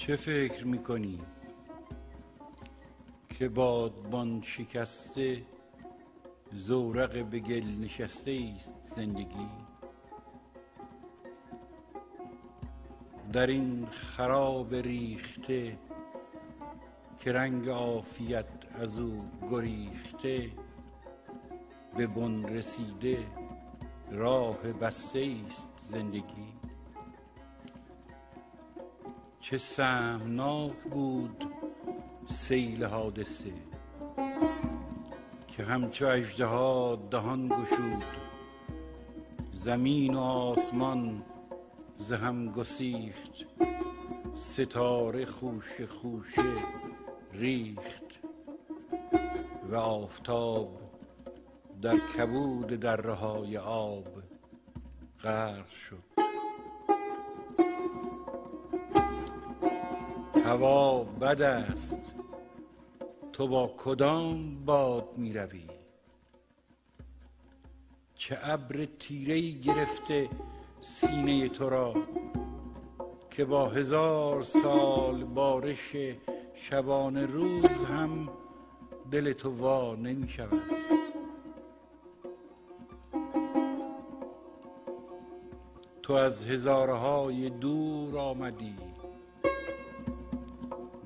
چه فکر میکنی که بادبان شکسته زورق به گل نشسته است زندگی؟ در این خراب ریخته که رنگ عافیت از او گریخته، به بن رسیده راه بسته است زندگی. چه سهمناک بود سیل حادثه که همچو اژدها دهان گشود، زمین و آسمان ز هم گسیخت، ستاره خوشه خوشه ریخت و آفتاب در کبود دره‌های آب غرق شد. هوا بد است، تو با کدام باد می روی؟ چه ابر تیره‌ای گرفته سینه تو را که با 1000 سال بارش شبانه روز هم دل تو وا نمی شود. تو از هزارهای دور آمدی،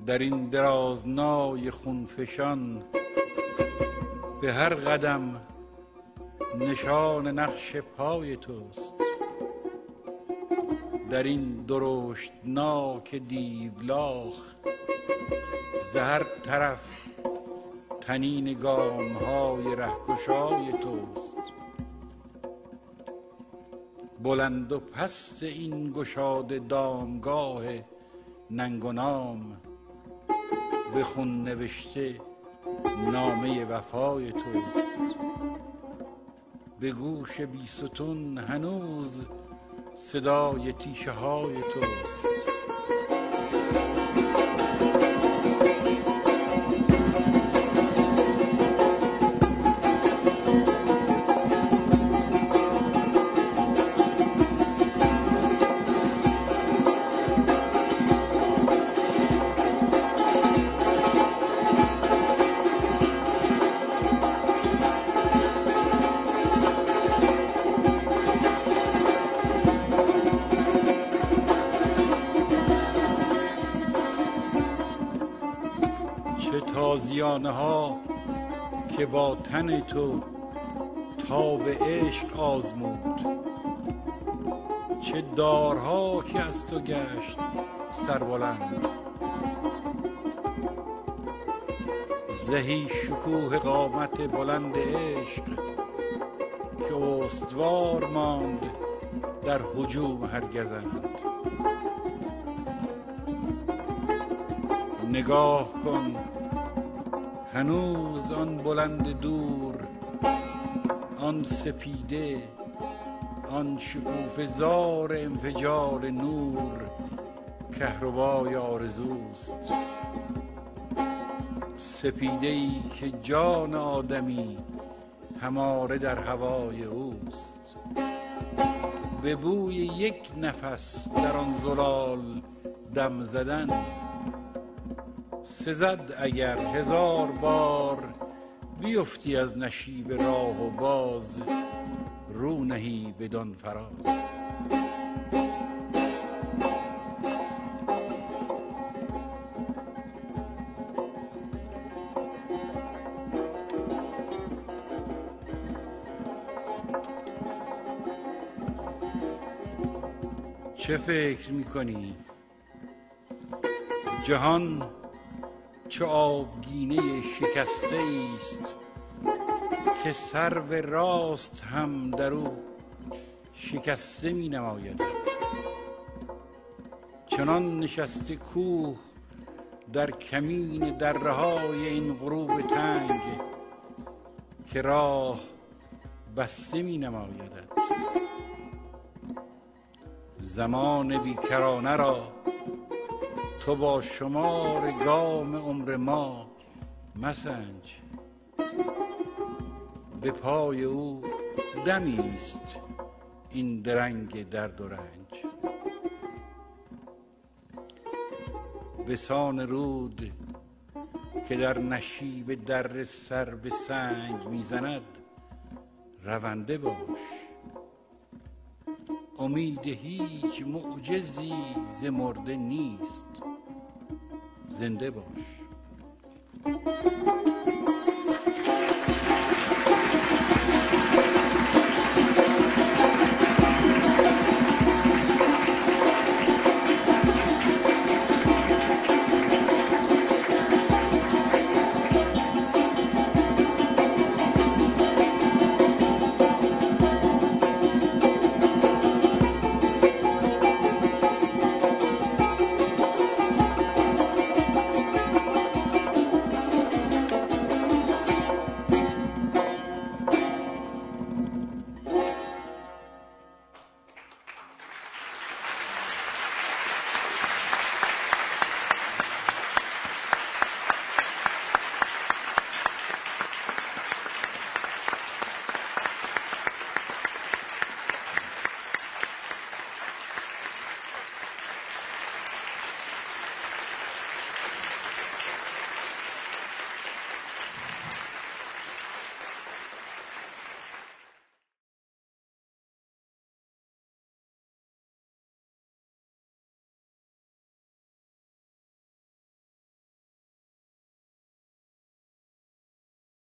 در این درازنای خونفشان به هر قدم نشان نقش پای توست. در این درشتناک دیولاخ ز هر طرف طنین گام‌های رهگشای توست. بلند و پست این گشاده دامگاه ننگ و نام، به خون نوشته نامه وفای توست. به گوش بیستون هنوز صدای تیشه های توست. تازیانه ها که با تن تو تاب عشق آزمود، چه دارها که از تو گشت سربلند. زهی شکوه قامت بلند عشق که استوار ماند در هجوم هر گزند. نگاه کن هنوز آن بلند دور، آن سپیده، آن شکوفه زار انفجار نور، کهربای آرزوست. سپیده ای که جان آدمی هماره در هوای اوست. به بوی یک نفس در آن زلال دم زدن، سزد اگر 1000 بار بیفتی از نشیب راه و باز رو نهی بدان فراز. چه فکر میکنی؟ جهان چه آبگینه شکسته است که سرو راست هم در او شکسته می نماید. چنان نشسته کوه در کمین دره‌های این غروب تنگ که راه بسته می نماید. زمان بیکرانه را تو با شمار گام عمر ما مسنج. به پای او دمی است این درنگ درد و رنج. بسان رود که در نشیب در سر به سنگ میزند رونده باش. امید هیچ معجزی ز مرده نیست، زنده باش.